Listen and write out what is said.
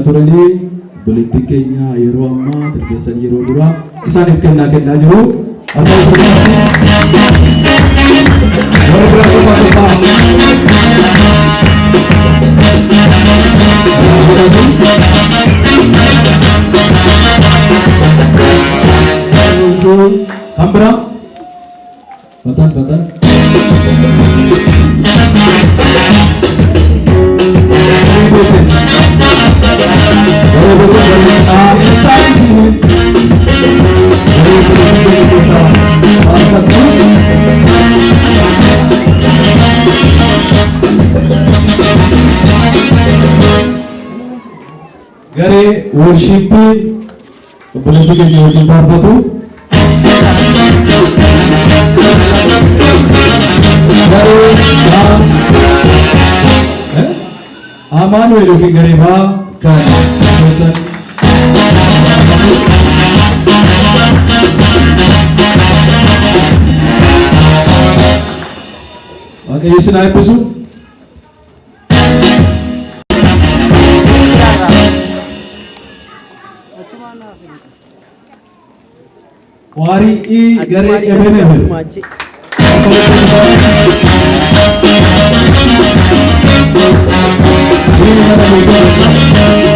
turani Belitikenya yeroo amma dargaggeessan yeroo dura isaaniif kennaa jiru Ambra Batan Gare worship polisi ke worship batu Aman welu ke gare ba kan pesan Oke, yusin ay pesu Wari I gare Ebenezer ini ada